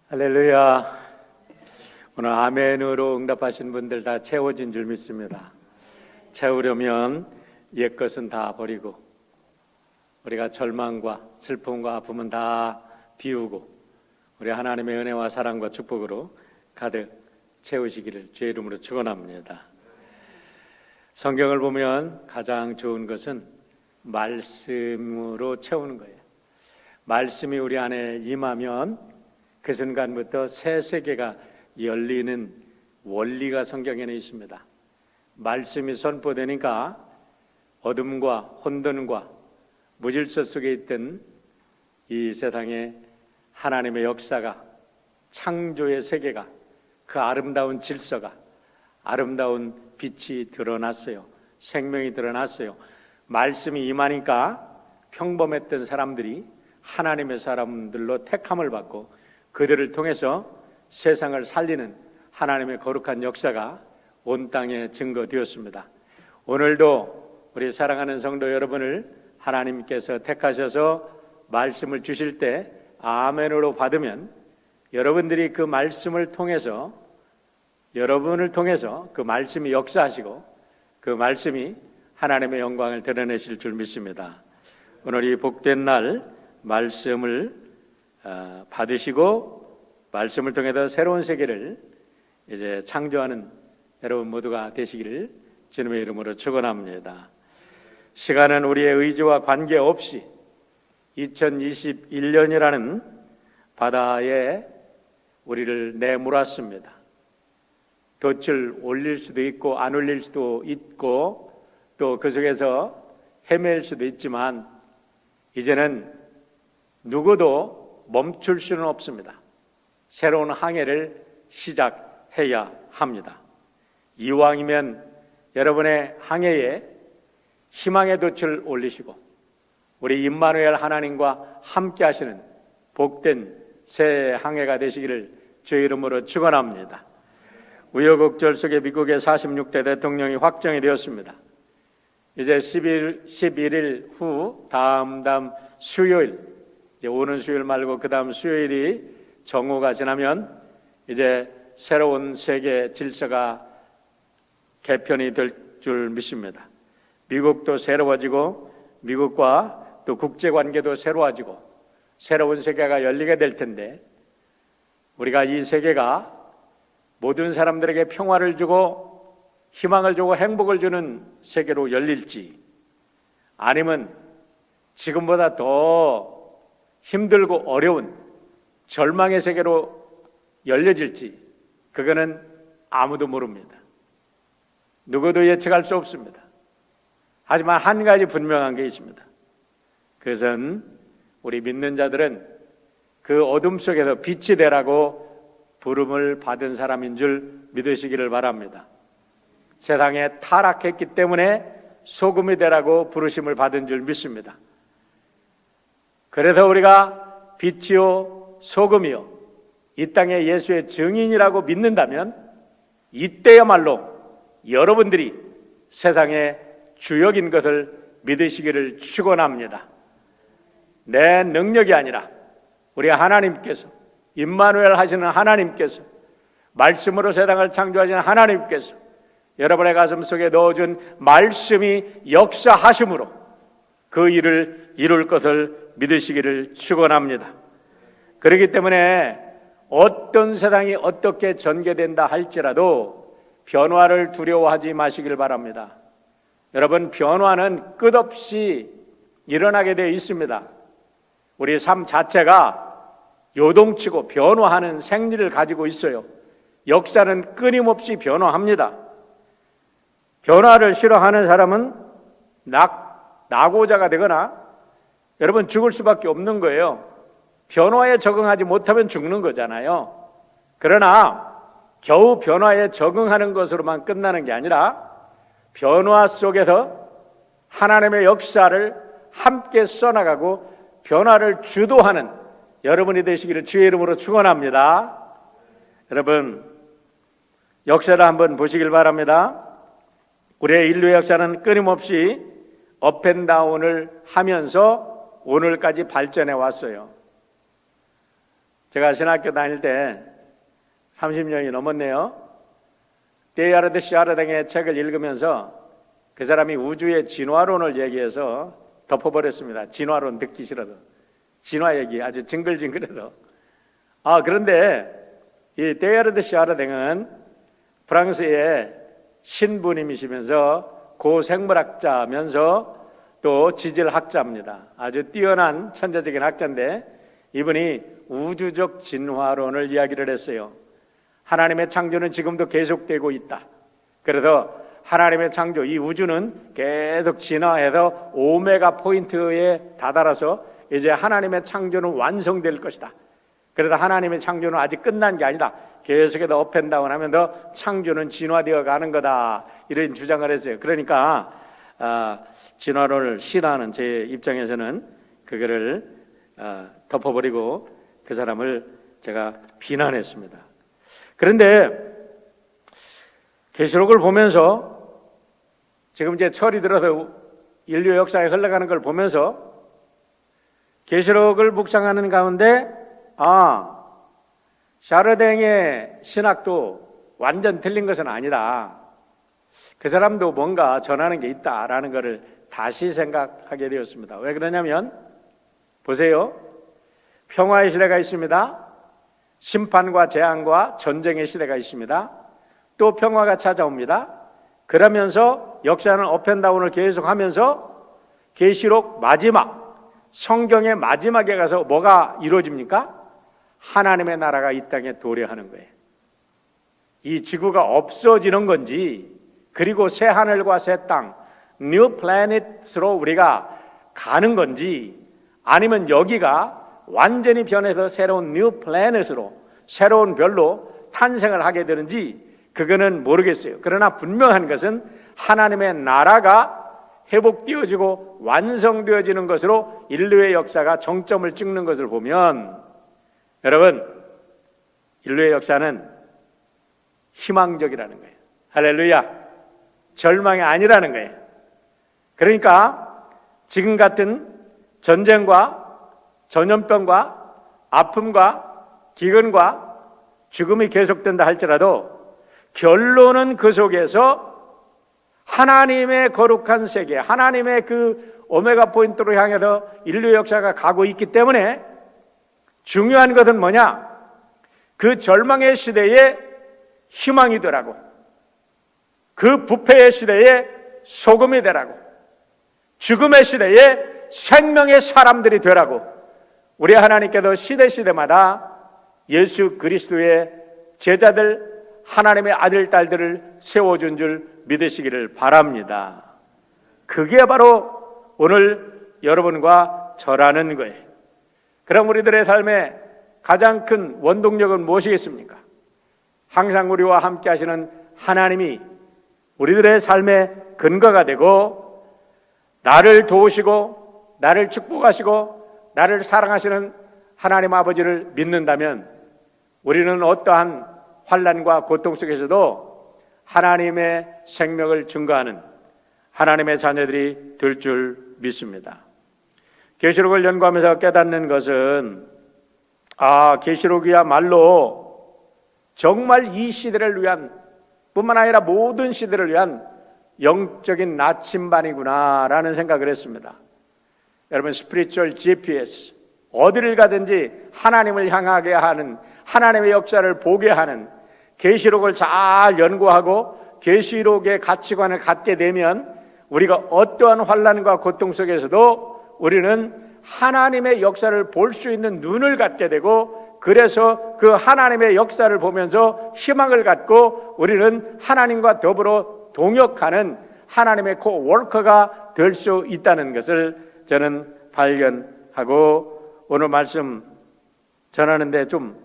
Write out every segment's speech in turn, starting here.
할렐루야. 오늘 아멘으로 응답하신 분들 다 채워진 줄 믿습니다. 채우려면 옛것은 다 버리고 우리가 절망과 슬픔과 아픔은 다 비우고 우리 하나님의 은혜와 사랑과 축복으로 가득 채우시기를 주의 이름으로 축원합니다. 성경을 보면 가장 좋은 것은 말씀으로 채우는 거예요. 말씀이 우리 안에 임하면 그 순간부터 새 세계가 열리는 원리가 성경에는 있습니다. 말씀이 선포되니까 어둠과 혼돈과 무질서 속에 있던 이 세상에 하나님의 역사가, 창조의 세계가, 그 아름다운 질서가, 아름다운 빛이 드러났어요. 생명이 드러났어요. 말씀이 임하니까 평범했던 사람들이 하나님의 사람들로 택함을 받고 그들을 통해서 세상을 살리는 하나님의 거룩한 역사가 온 땅에 증거되었습니다. 오늘도 우리 사랑하는 성도 여러분을 하나님께서 택하셔서 말씀을 주실 때 아멘으로 받으면 여러분들이 그 말씀을 통해서 여러분을 통해서 그 말씀이 역사하시고 그 말씀이 하나님의 영광을 드러내실 줄 믿습니다. 오늘 이 복된 날 말씀을 받으시고 말씀을 통해서 새로운 세계를 이제 창조하는 여러분 모두가 되시기를 주님의 이름으로 축원합니다. 시간은 우리의 의지와 관계없이 2021년이라는 바다에 우리를 내몰았습니다. 돛을 올릴 수도 있고 안 올릴 수도 있고 또 그 속에서 헤맬 수도 있지만 이제는 누구도 멈출 수는 없습니다. 새로운 항해를 시작해야 합니다. 이왕이면 여러분의 항해에 희망의 돛을 올리시고 우리 임마누엘 하나님과 함께 하시는 복된 새 항해가 되시기를 주의 이름으로 축원합니다. 우여곡절 속에 미국의 46대 대통령이 확정이 되었습니다. 이제 11일 후 다음 수요일, 이제 오는 수요일 말고 그 다음 수요일이 정오가 지나면 이제 새로운 세계 질서가 개편이 될 줄 믿습니다. 미국도 새로워지고 미국과 또 국제관계도 새로워지고 새로운 세계가 열리게 될 텐데 우리가 이 세계가 모든 사람들에게 평화를 주고 희망을 주고 행복을 주는 세계로 열릴지 아니면 지금보다 더 힘들고 어려운 절망의 세계로 열려질지 그거는 아무도 모릅니다. 누구도 예측할 수 없습니다. 하지만 한 가지 분명한 게 있습니다. 그것은 우리 믿는 자들은 그 어둠 속에서 빛이 되라고 부름을 받은 사람인 줄 믿으시기를 바랍니다. 세상에 타락했기 때문에 소금이 되라고 부르심을 받은 줄 믿습니다. 그래서 우리가 빛이요 소금이요 이 땅에 예수의 증인이라고 믿는다면 이때야말로 여러분들이 세상의 주역인 것을 믿으시기를 축원합니다. 내 능력이 아니라 우리 하나님께서 임마누엘 하시는 하나님께서 말씀으로 세상을 창조하시는 하나님께서 여러분의 가슴 속에 넣어준 말씀이 역사하심으로 그 일을 이룰 것을 믿으시기를 축원합니다. 그렇기 때문에 어떤 세상이 어떻게 전개된다 할지라도 변화를 두려워하지 마시길 바랍니다. 여러분, 변화는 끝없이 일어나게 되어 있습니다. 우리 삶 자체가 요동치고 변화하는 생리를 가지고 있어요. 역사는 끊임없이 변화합니다. 변화를 싫어하는 사람은 낙오자가 되거나 여러분 죽을 수밖에 없는 거예요. 변화에 적응하지 못하면 죽는 거잖아요. 그러나 겨우 변화에 적응하는 것으로만 끝나는 게 아니라 변화 속에서 하나님의 역사를 함께 써나가고 변화를 주도하는 여러분이 되시기를 주의 이름으로 축원합니다. 여러분, 역사를 한번 보시길 바랍니다. 우리의 인류의 역사는 끊임없이 업앤다운을 하면서 오늘까지 발전해 왔어요. 제가 신학교 다닐 때 30년이 넘었네요. 데이하르드 샤르댕의 책을 읽으면서 그 사람이 우주의 진화론을 얘기해서 덮어버렸습니다. 진화론 듣기 싫어도. 진화 얘기 아주 징글징글해서. 그런데 이 데이하르드 샤르댕은 프랑스의 신부님이시면서 고생물학자면서 또 지질학자입니다. 아주 뛰어난 천재적인 학자인데 이분이 우주적 진화론을 이야기를 했어요. 하나님의 창조는 지금도 계속되고 있다. 그래서 하나님의 창조, 이 우주는 계속 진화해서 오메가 포인트에 다다라서 이제 하나님의 창조는 완성될 것이다. 그래서 하나님의 창조는 아직 끝난 게 아니다. 계속해서 업앤다운 하면서 창조는 진화되어 가는 거다. 이런 주장을 했어요. 그러니까 진화론을 신하는 제 입장에서는 그거를 덮어버리고 그 사람을 제가 비난했습니다. 그런데 계시록을 보면서 지금 이제 철이 들어서 인류 역사에 흘러가는 걸 보면서 계시록을 묵상하는 가운데 샤르댕의 신학도 완전 틀린 것은 아니다. 그 사람도 뭔가 전하는 게 있다라는 것을 다시 생각하게 되었습니다. 왜 그러냐면 보세요. 평화의 시대가 있습니다. 심판과 재앙과 전쟁의 시대가 있습니다. 또 평화가 찾아옵니다. 그러면서 역사는 업앤다운을 계속하면서 계시록 마지막, 성경의 마지막에 가서 뭐가 이루어집니까? 하나님의 나라가 이 땅에 도래하는 거예요. 이 지구가 없어지는 건지, 그리고 새 하늘과 새 땅, 뉴 플래닛으로 우리가 가는 건지, 아니면 여기가 완전히 변해서 새로운 뉴 플래닛으로, 새로운 별로 탄생을 하게 되는지 그거는 모르겠어요. 그러나 분명한 것은 하나님의 나라가 회복되어지고 완성되어지는 것으로 인류의 역사가 정점을 찍는 것을 보면, 여러분, 인류의 역사는 희망적이라는 거예요. 할렐루야. 절망이 아니라는 거예요. 그러니까 지금 같은 전쟁과 전염병과 아픔과 기근과 죽음이 계속된다 할지라도 결론은 그 속에서 하나님의 거룩한 세계, 하나님의 그 오메가 포인트로 향해서 인류 역사가 가고 있기 때문에 중요한 것은 뭐냐? 그 절망의 시대에 희망이 되라고, 그 부패의 시대에 소금이 되라고, 죽음의 시대에 생명의 사람들이 되라고, 우리 하나님께서 시대마다 예수 그리스도의 제자들, 하나님의 아들, 딸들을 세워준 줄 믿으시기를 바랍니다. 그게 바로 오늘 여러분과 저라는 거예요. 그럼 우리들의 삶에 가장 큰 원동력은 무엇이겠습니까? 항상 우리와 함께 하시는 하나님이 우리들의 삶의 근거가 되고, 나를 도우시고 나를 축복하시고 나를 사랑하시는 하나님 아버지를 믿는다면 우리는 어떠한 환난과 고통 속에서도 하나님의 생명을 증거하는 하나님의 자녀들이 될 줄 믿습니다. 계시록을 연구하면서 깨닫는 것은 계시록이야말로 정말 이 시대를 위한, 뿐만 아니라 모든 시대를 위한 영적인 나침반이구나라는 생각을 했습니다. 여러분, 스피리추얼 GPS, 어디를 가든지 하나님을 향하게 하는, 하나님의 역사를 보게 하는, 계시록을 잘 연구하고 계시록의 가치관을 갖게 되면 우리가 어떠한 환난과 고통 속에서도 우리는 하나님의 역사를 볼 수 있는 눈을 갖게 되고, 그래서 그 하나님의 역사를 보면서 희망을 갖고 우리는 하나님과 더불어 동역하는 하나님의 코워커가 될 수 있다는 것을 저는 발견하고, 오늘 말씀 전하는데 좀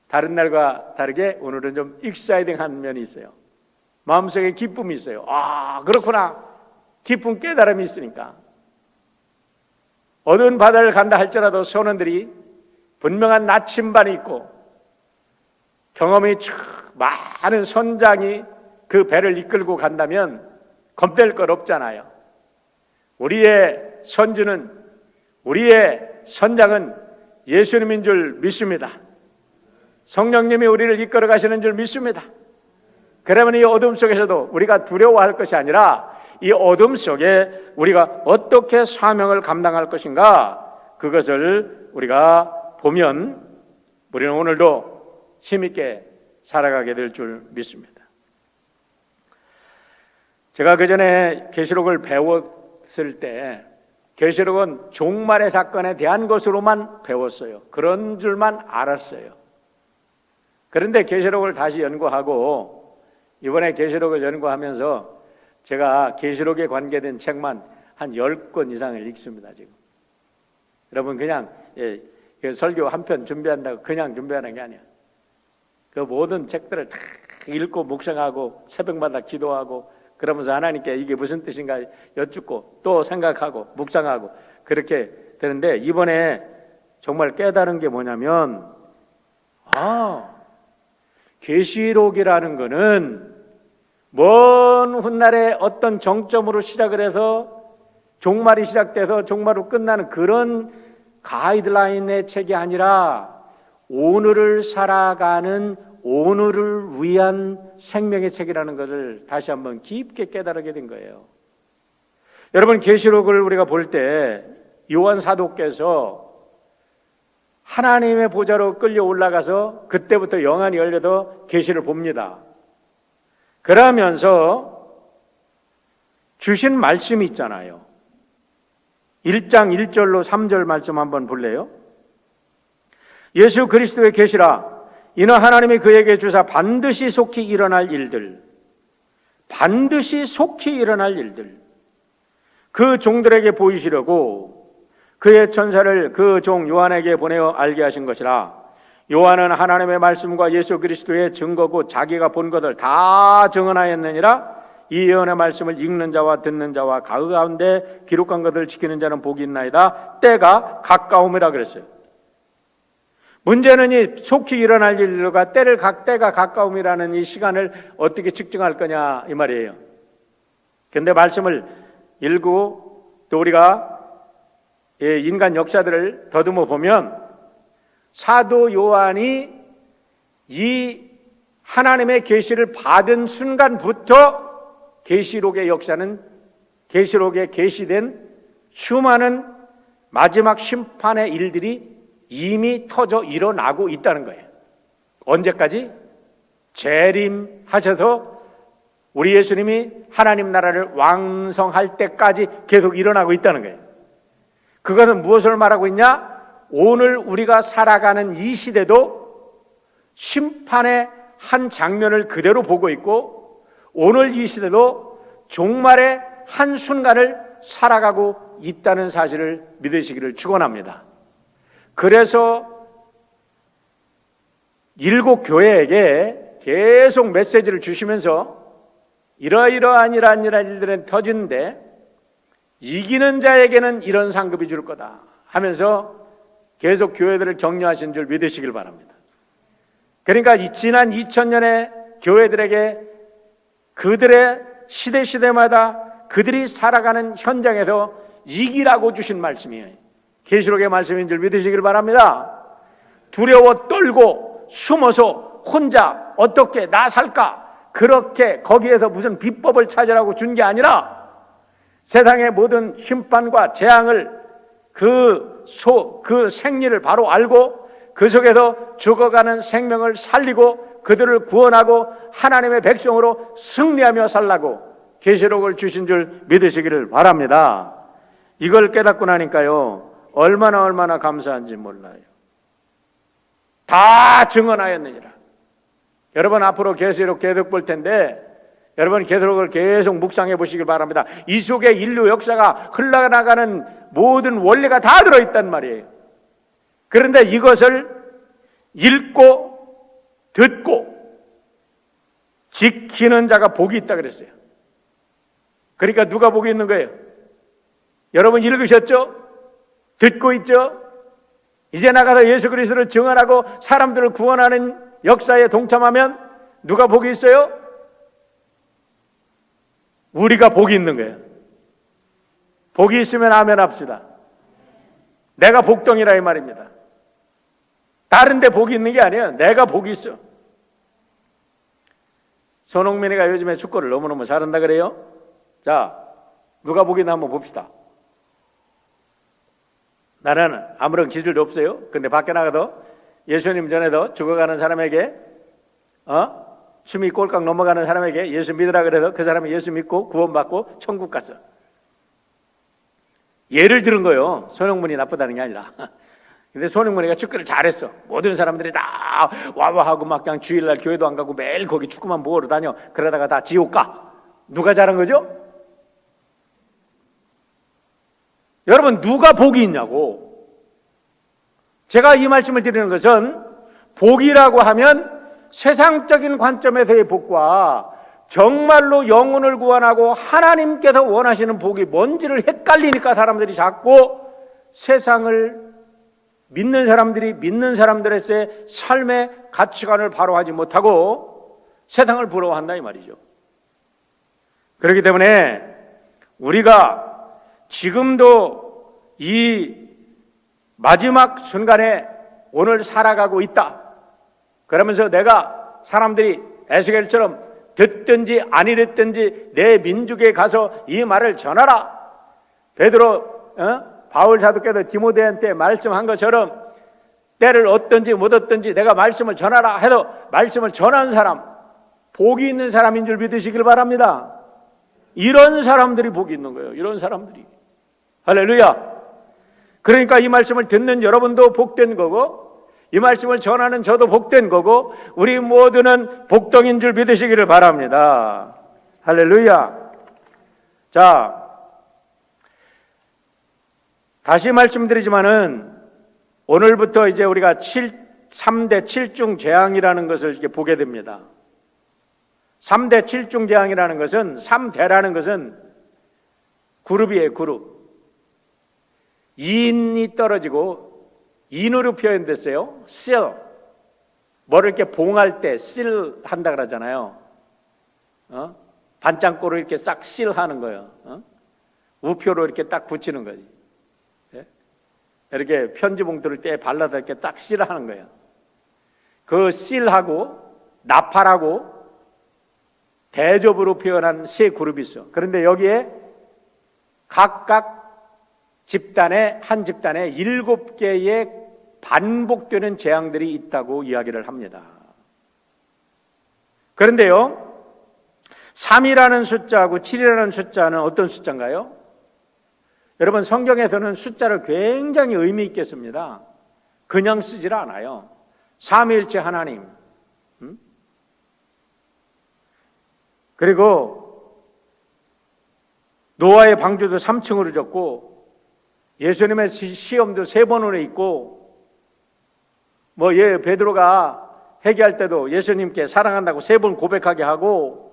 다른 날과 다르게 오늘은 좀 익사이딩한 면이 있어요. 마음속에 기쁨이 있어요. 그렇구나. 깊은 깨달음이 있으니까. 어두운 바다를 간다 할지라도 선원들이 분명한 나침반이 있고 경험이 많은 선장이 그 배를 이끌고 간다면 겁낼 것 없잖아요. 우리의 선주는, 우리의 선장은 예수님인 줄 믿습니다. 성령님이 우리를 이끌어 가시는 줄 믿습니다. 그러면 이 어둠 속에서도 우리가 두려워할 것이 아니라 이 어둠 속에 우리가 어떻게 사명을 감당할 것인가, 그것을 우리가 보면 우리는 오늘도 힘있게 살아가게 될 줄 믿습니다. 제가 그전에 계시록을 배웠을 때 계시록은 종말의 사건에 대한 것으로만 배웠어요. 그런 줄만 알았어요. 그런데 계시록을 다시 연구하고 이번에 계시록을 연구하면서 제가 계시록에 관계된 책만 한 10권 이상을 읽습니다. 지금 여러분 그냥 설교 한 편 준비한다고 그냥 준비하는 게 아니야. 그 모든 책들을 다 읽고 묵상하고 새벽마다 기도하고 그러면서 하나님께 이게 무슨 뜻인가 여쭙고 또 생각하고 묵상하고 그렇게 되는데, 이번에 정말 깨달은 게 뭐냐면 계시록이라는 거는 먼 훗날에 어떤 정점으로 시작을 해서 종말이 시작돼서 종말로 끝나는 그런 가이드라인의 책이 아니라 오늘을 살아가는 오늘을 위한 생명의 책이라는 것을 다시 한번 깊게 깨달게 된 거예요. 여러분, 계시록을 우리가 볼 때 요한 사도께서 하나님의 보좌로 끌려 올라가서 그때부터 영안이 열려도 계시를 봅니다. 그러면서 주신 말씀이 있잖아요. 1장 1절로 3절 말씀 한번 볼래요? 예수 그리스도의 계시라. 이는 하나님이 그에게 주사 반드시 속히 일어날 일들, 반드시 속히 일어날 일들, 그 종들에게 보이시려고 그의 천사를 그 종 요한에게 보내어 알게 하신 것이라. 요한은 하나님의 말씀과 예수 그리스도의 증거고 자기가 본 것을 다 증언하였느니라. 이 예언의 말씀을 읽는 자와 듣는 자와 그 가운데 기록한 것을 지키는 자는 복이 있나이다. 때가 가까움이라 그랬어요. 문제는 이 속히 일어날 일과 때가 가까움이라는 이 시간을 어떻게 측정할 거냐 이 말이에요. 그런데 말씀을 읽고 또 우리가 인간 역사들을 더듬어 보면 사도 요한이 이 하나님의 계시를 받은 순간부터 계시록의 역사는, 계시록에 계시된 수많은 마지막 심판의 일들이 이미 터져 일어나고 있다는 거예요. 언제까지? 재림하셔서 우리 예수님이 하나님 나라를 완성할 때까지 계속 일어나고 있다는 거예요. 그것은 무엇을 말하고 있냐? 오늘 우리가 살아가는 이 시대도 심판의 한 장면을 그대로 보고 있고, 오늘 이 시대도 종말의 한 순간을 살아가고 있다는 사실을 믿으시기를 축원합니다. 그래서 7 교회에게 계속 메시지를 주시면서 이러이러한 일들은 터지는데 이기는 자에게는 이런 상급이 줄 거다 하면서 계속 교회들을 격려하신 줄 믿으시길 바랍니다. 그러니까 지난 2000년의 교회들에게 그들의 시대마다 그들이 살아가는 현장에서 이기라고 주신 말씀이에요. 계시록의 말씀인 줄 믿으시길 바랍니다. 두려워 떨고 숨어서 혼자 어떻게 나 살까, 그렇게 거기에서 무슨 비법을 찾으라고 준 게 아니라 세상의 모든 심판과 재앙을 그 생리를 바로 알고 그 속에서 죽어가는 생명을 살리고 그들을 구원하고 하나님의 백성으로 승리하며 살라고 계시록을 주신 줄 믿으시기를 바랍니다. 이걸 깨닫고 나니까요, 얼마나 감사한지 몰라요. 다 증언하였느니라. 여러분 앞으로 계시록 계속 볼 텐데 여러분 계시록을 계속 묵상해 보시길 바랍니다. 이 속에 인류 역사가 흘러나가는 모든 원리가 다 들어있단 말이에요. 그런데 이것을 읽고 듣고 지키는 자가 복이 있다 그랬어요. 그러니까 누가 복이 있는 거예요? 여러분 읽으셨죠? 듣고 있죠? 이제 나가서 예수 그리스도를 증언하고 사람들을 구원하는 역사에 동참하면 누가 복이 있어요? 우리가 복이 있는 거예요. 복이 있으면 아멘 합시다. 내가 복덩이라 이 말입니다. 다른 데 복이 있는 게 아니에요. 내가 복이 있어. 손흥민이가 요즘에 축구를 너무너무 잘한다 그래요. 자, 누가 복이 있나 한번 봅시다. 나는 아무런 기술도 없어요. 근데 밖에 나가도 예수님 전에도 죽어가는 사람에게 숨이 꼴깍 넘어가는 사람에게 예수 믿으라 그래도 그 사람이 예수 믿고 구원받고 천국 갔어. 예를 들은 거예요. 손흥민이 나쁘다는 게 아니라. 근데 손흥민이가 축구를 잘했어. 모든 사람들이 다 와와하고 막 그냥 주일날 교회도 안 가고 매일 거기 축구만 보러 다녀. 그러다가 다 지옥 가. 누가 잘한 거죠? 여러분, 누가 복이 있냐고. 제가 이 말씀을 드리는 것은 복이라고 하면 세상적인 관점에서의 복과 정말로 영혼을 구원하고 하나님께서 원하시는 복이 뭔지를 헷갈리니까 사람들이 자꾸 세상을 믿는 사람들이 믿는 사람들의 삶의 가치관을 바로 하지 못하고 세상을 부러워한다 이 말이죠. 그렇기 때문에 우리가 지금도 이 마지막 순간에 오늘 살아가고 있다. 그러면서 내가 사람들이 에스겔처럼 듣든지 아니랬든지 내 민족에 가서 이 말을 전하라. 베드로 바울 사도께서 디모데한테 말씀한 것처럼 때를 얻든지 못 얻든지 내가 말씀을 전하라 해도 말씀을 전한 사람, 복이 있는 사람인 줄 믿으시길 바랍니다. 이런 사람들이 복이 있는 거예요. 이런 사람들이. 할렐루야. 그러니까 이 말씀을 듣는 여러분도 복된 거고 이 말씀을 전하는 저도 복된 거고 우리 모두는 복덩인 줄 믿으시기를 바랍니다. 할렐루야. 자, 다시 말씀드리지만은 오늘부터 이제 우리가 3대 7중 재앙이라는 것을 이렇게 보게 됩니다. 3대 7중 재앙이라는 것은 3대라는 것은 그룹이에요. 그룹. 2인이 떨어지고 인으로 표현됐어요. 실. 뭐를 이렇게 봉할 때 실 한다 그러잖아요. 반창고로 이렇게 싹 실하는 거예요. 우표로 이렇게 딱 붙이는 거지. 이렇게 편지 봉투를 때 발라서 이렇게 딱 실하는 거예요. 그 실하고 나팔하고 대접으로 표현한 세 그룹이 있어. 그런데 여기에 각각 집단에 한 집단에 7개의 반복되는 재앙들이 있다고 이야기를 합니다. 그런데요, 3이라는 숫자하고 7이라는 숫자는 어떤 숫자인가요? 여러분, 성경에서는 숫자를 굉장히 의미 있게 씁니다. 그냥 쓰질 않아요. 삼위일체 하나님. 그리고 노아의 방주도 3층으로 졌고 예수님의 시험도 3번으로 있고 베드로가 회개할 때도 예수님께 사랑한다고 3번 고백하게 하고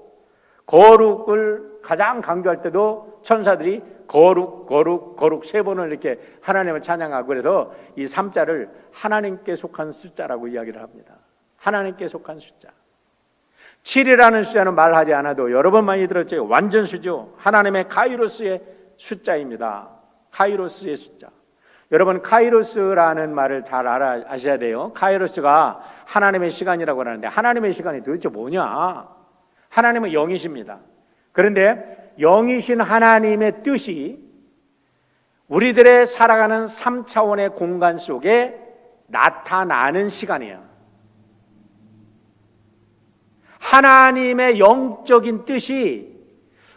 거룩을 가장 강조할 때도 천사들이 거룩 3번을 이렇게 하나님을 찬양하고 그래서 이 3자를 하나님께 속한 숫자라고 이야기를 합니다. 하나님께 속한 숫자. 7이라는 숫자는 말하지 않아도 여러 번 많이 들었죠. 완전수죠. 하나님의 카이로스의 숫자입니다. 카이로스의 숫자. 여러분, 카이로스라는 말을 잘 아셔야 돼요. 카이로스가 하나님의 시간이라고 하는데 하나님의 시간이 도대체 뭐냐? 하나님은 영이십니다. 그런데 영이신 하나님의 뜻이 우리들의 살아가는 3차원의 공간 속에 나타나는 시간이에요. 하나님의 영적인 뜻이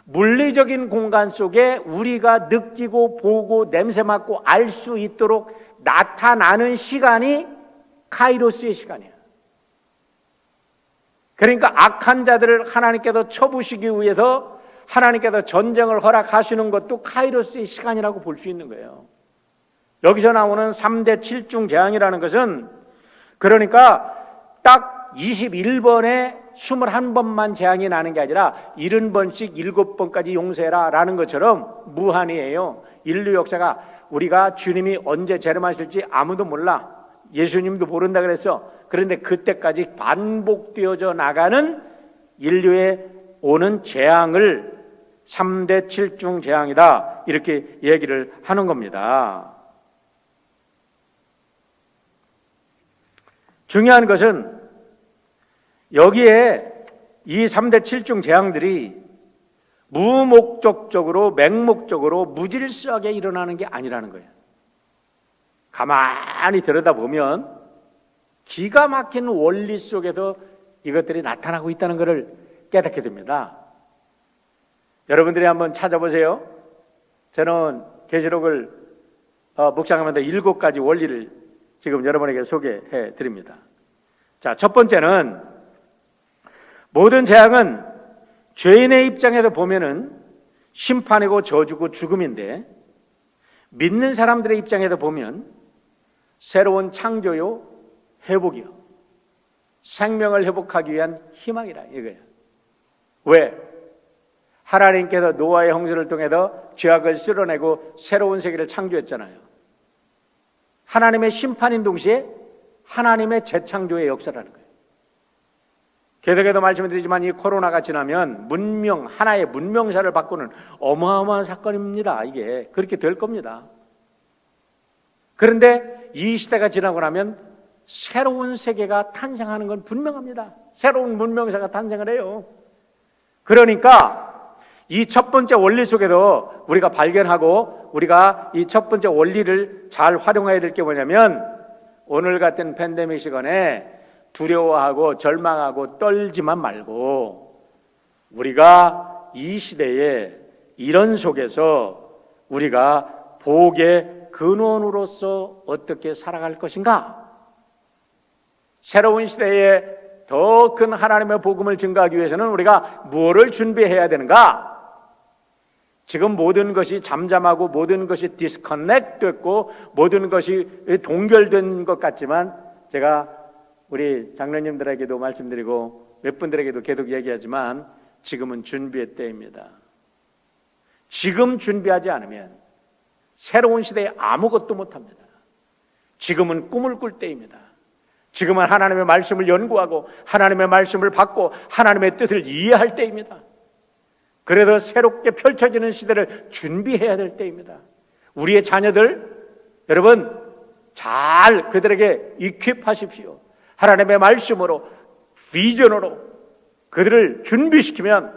물리적인 공간 속에 우리가 느끼고 보고 냄새 맡고 알 수 있도록 나타나는 시간이 카이로스의 시간이에요. 그러니까 악한 자들을 하나님께서 쳐부시기 위해서 하나님께서 전쟁을 허락하시는 것도 카이로스의 시간이라고 볼 수 있는 거예요. 여기서 나오는 3대 7중 재앙이라는 것은 그러니까 딱 21번에 21번만 재앙이 나는 게 아니라 70번씩 7번까지 용서해라 라는 것처럼 무한이에요. 인류 역사가 우리가 주님이 언제 재림하실지 아무도 몰라. 예수님도 모른다 그랬어. 그런데 그때까지 반복되어져 나가는 인류에 오는 재앙을 3대 7중 재앙이다 이렇게 얘기를 하는 겁니다. 중요한 것은 여기에 이 3대 7중 재앙들이 무목적적으로 맹목적으로 무질서하게 일어나는 게 아니라는 거예요. 가만히 들여다보면 기가 막힌 원리 속에서 이것들이 나타나고 있다는 것을 깨닫게 됩니다. 여러분들이 한번 찾아보세요. 저는 계시록을 묵상하면서 7가지 원리를 지금 여러분에게 소개해 드립니다. 자, 첫 번째는 모든 재앙은 죄인의 입장에서 보면은 심판이고 저주고 죽음인데 믿는 사람들의 입장에서 보면 새로운 창조요, 회복이요, 생명을 회복하기 위한 희망이라 이거예요. 왜? 하나님께서 노아의 홍수를 통해서 죄악을 쓸어내고 새로운 세계를 창조했잖아요. 하나님의 심판인 동시에 하나님의 재창조의 역사라는 거예요. 계속해서 말씀드리지만 이 코로나가 지나면 하나의 문명사를 바꾸는 어마어마한 사건입니다. 이게 그렇게 될 겁니다. 그런데 이 시대가 지나고 나면 새로운 세계가 탄생하는 건 분명합니다. 새로운 문명사가 탄생을 해요. 그러니까 이 첫 번째 원리 속에서 우리가 발견하고 우리가 이 첫 번째 원리를 잘 활용해야 될 게 뭐냐면 오늘 같은 팬데믹 시간에 두려워하고 절망하고 떨지만 말고 우리가 이 시대에 이런 속에서 우리가 복의 근원으로서 어떻게 살아갈 것인가? 새로운 시대에 더 큰 하나님의 복음을 증거하기 위해서는 우리가 무엇을 준비해야 되는가? 지금 모든 것이 잠잠하고 모든 것이 디스커넥트 됐고 모든 것이 동결된 것 같지만 제가 우리 장로님들에게도 말씀드리고 몇 분들에게도 계속 얘기하지만 지금은 준비의 때입니다. 지금 준비하지 않으면 새로운 시대에 아무것도 못합니다. 지금은 꿈을 꿀 때입니다. 지금은 하나님의 말씀을 연구하고 하나님의 말씀을 받고 하나님의 뜻을 이해할 때입니다. 그래서 새롭게 펼쳐지는 시대를 준비해야 될 때입니다. 우리의 자녀들 여러분 잘 그들에게 이퀴하십시오. 하나님의 말씀으로 비전으로 그들을 준비시키면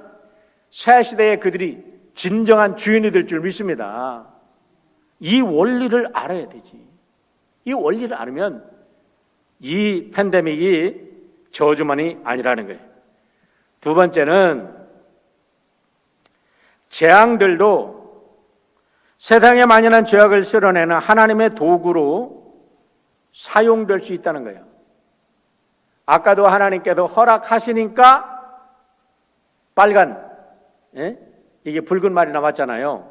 새 시대에 그들이 진정한 주인이 될 줄 믿습니다. 이 원리를 알아야 되지. 이 원리를 알으면 이 팬데믹이 저주만이 아니라는 거예요. 두 번째는 재앙들도 세상에 만연한 죄악을 쓸어내는 하나님의 도구로 사용될 수 있다는 거예요. 아까도 하나님께서 허락하시니까 빨간 이게 붉은 말이 나왔잖아요.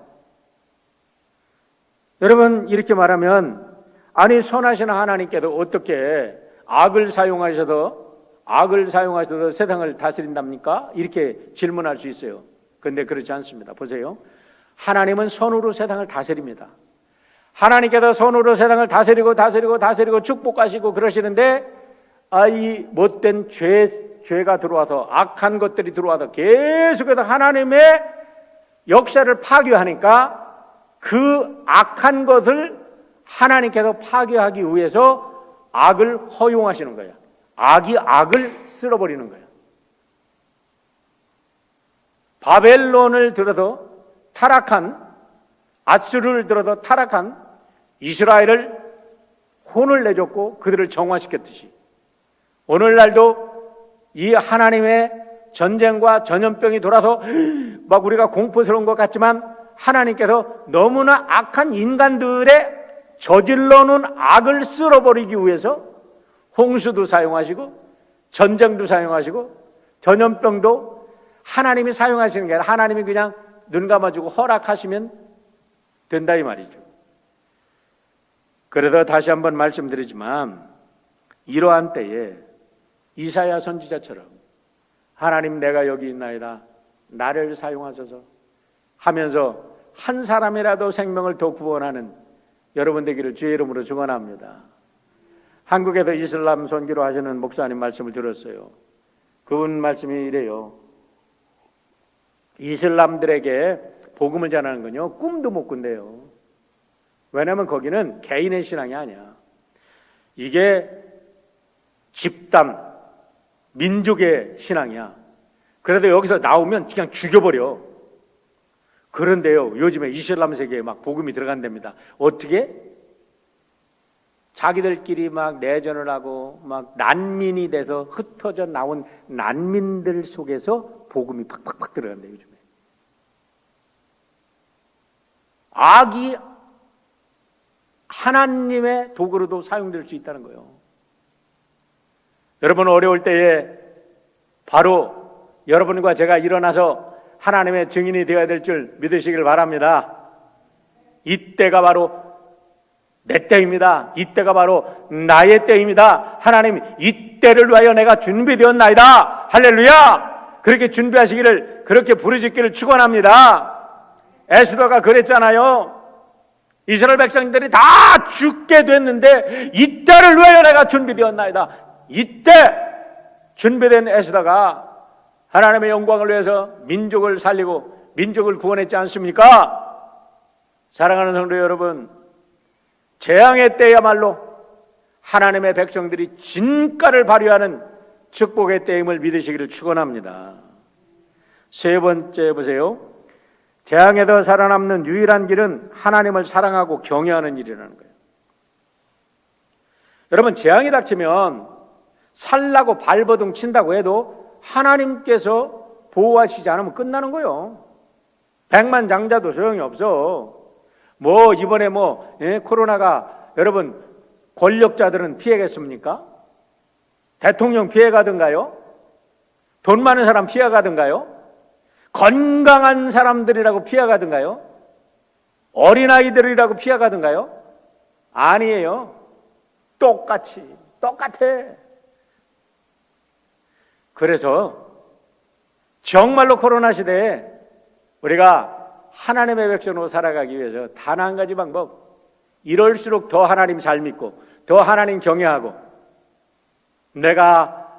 여러분 이렇게 말하면 아니 선하신 하나님께서 어떻게 악을 사용하셔서 세상을 다스린답니까? 이렇게 질문할 수 있어요. 그런데 그렇지 않습니다. 보세요. 하나님은 선으로 세상을 다스립니다. 하나님께서 선으로 세상을 다스리고 축복하시고 그러시는데 이 못된 죄가 들어와서 악한 것들이 들어와서 계속해서 하나님의 역사를 파괴하니까 그 악한 것을 하나님께서 파괴하기 위해서 악을 허용하시는 거예요. 악이 악을 쓸어버리는 거예요. 바벨론을 들어서 타락한 아수르를 들어서 타락한 이스라엘을 혼을 내줬고 그들을 정화시켰듯이 오늘날도 이 하나님의 전쟁과 전염병이 돌아서 막 우리가 공포스러운 것 같지만 하나님께서 너무나 악한 인간들의 저질러놓은 악을 쓸어버리기 위해서 홍수도 사용하시고 전쟁도 사용하시고 전염병도 하나님이 사용하시는 게 아니라 하나님이 그냥 눈 감아주고 허락하시면 된다 이 말이죠. 그래서 다시 한번 말씀드리지만 이러한 때에 이사야 선지자처럼 하나님 내가 여기 있나이다 나를 사용하소서 하면서 한 사람이라도 생명을 더 구원하는 여러분 되기를 주의 이름으로 축원합니다. 한국에서 이슬람 선교로 하시는 목사님 말씀을 들었어요. 그분 말씀이 이래요. 이슬람들에게 복음을 전하는 건요 꿈도 못 꾼대요. 왜냐하면 거기는 개인의 신앙이 아니야. 이게 집단, 민족의 신앙이야. 그래도 여기서 나오면 그냥 죽여버려. 그런데요, 요즘에 이슬람 세계에 막 복음이 들어간답니다. 어떻게? 자기들끼리 막 내전을 하고 막 난민이 돼서 흩어져 나온 난민들 속에서 복음이 팍팍팍 들어간대요, 요즘에. 악이 하나님의 도구로도 사용될 수 있다는 거예요. 여러분 어려울 때에 바로 여러분과 제가 일어나서 하나님의 증인이 되어야 될 줄 믿으시길 바랍니다. 이때가 바로 내 때입니다. 이때가 바로 나의 때입니다. 하나님, 이때를 위하여 내가 준비되었나이다. 할렐루야! 그렇게 준비하시기를, 그렇게 부르짖기를 축원합니다. 에스더가 그랬잖아요. 이스라엘 백성들이 다 죽게 됐는데 이때를 위하여 내가 준비되었나이다. 이때 준비된 에스더가 하나님의 영광을 위해서 민족을 살리고 민족을 구원했지 않습니까? 사랑하는 성도 여러분, 재앙의 때야말로 하나님의 백성들이 진가를 발휘하는 축복의 때임을 믿으시기를 축원합니다. 세 번째 보세요. 재앙에서 살아남는 유일한 길은 하나님을 사랑하고 경외하는 일이라는 거예요. 여러분, 재앙이 닥치면 살라고 발버둥 친다고 해도 하나님께서 보호하시지 않으면 끝나는 거예요. 백만장자도 소용이 없어. 이번에 코로나가 여러분 권력자들은 피해겠습니까? 대통령 피해가든가요? 돈 많은 사람 피해가든가요? 건강한 사람들이라고 피해가든가요? 어린아이들이라고 피해가든가요? 아니에요. 똑같아. 그래서 정말로 코로나 시대에 우리가 하나님의 백성으로 살아가기 위해서 단 한 가지 방법, 이럴수록 더 하나님 잘 믿고 더 하나님 경외하고, 내가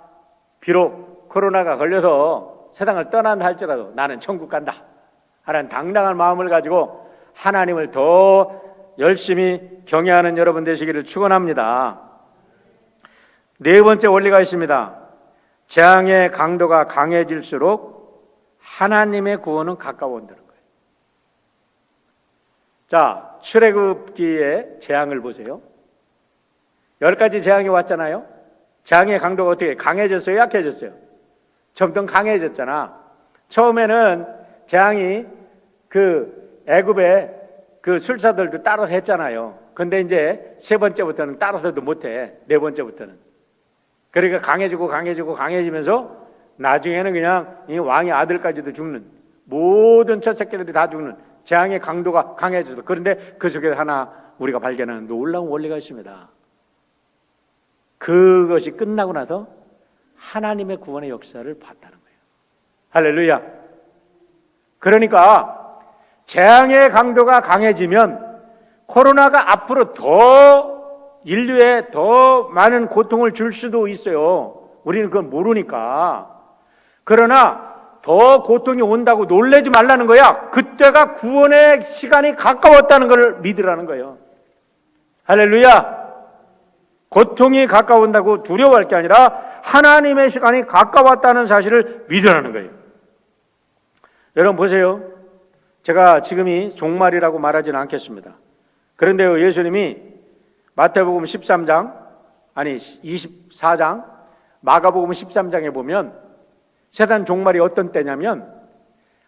비록 코로나가 걸려서 세상을 떠난다 할지라도 나는 천국 간다 하는 당당한 마음을 가지고 하나님을 더 열심히 경외하는 여러분 되시기를 축원합니다. 네 번째 원리가 있습니다. 재앙의 강도가 강해질수록 하나님의 구원은 가까워온다는 거예요. 자, 출애굽기의 재앙을 보세요. 10가지 재앙이 왔잖아요. 재앙의 강도가 어떻게 강해졌어요? 약해졌어요? 점점 강해졌잖아. 처음에는 재앙이 그 애굽의 그 술사들도 따라서 했잖아요. 근데 이제 세 번째부터는 따라서도 못해. 네 번째부터는. 그러니까 강해지면서 나중에는 그냥 이 왕의 아들까지도 죽는, 모든 첫 새끼들이 다 죽는 재앙의 강도가 강해져서. 그런데 그 속에 하나 우리가 발견하는 놀라운 원리가 있습니다. 그것이 끝나고 나서 하나님의 구원의 역사를 봤다는 거예요. 할렐루야. 그러니까 재앙의 강도가 강해지면 코로나가 앞으로 더 인류에 더 많은 고통을 줄 수도 있어요. 우리는 그건 모르니까. 그러나 더 고통이 온다고 놀라지 말라는 거야. 그때가 구원의 시간이 가까웠다는 걸 믿으라는 거예요. 할렐루야. 고통이 가까운다고 두려워할 게 아니라 하나님의 시간이 가까웠다는 사실을 믿으라는 거예요. 여러분 보세요. 제가 지금이 종말이라고 말하지는 않겠습니다. 그런데요, 예수님이 마태복음 13장, 아니 24장, 마가복음 13장에 보면 세상 종말이 어떤 때냐면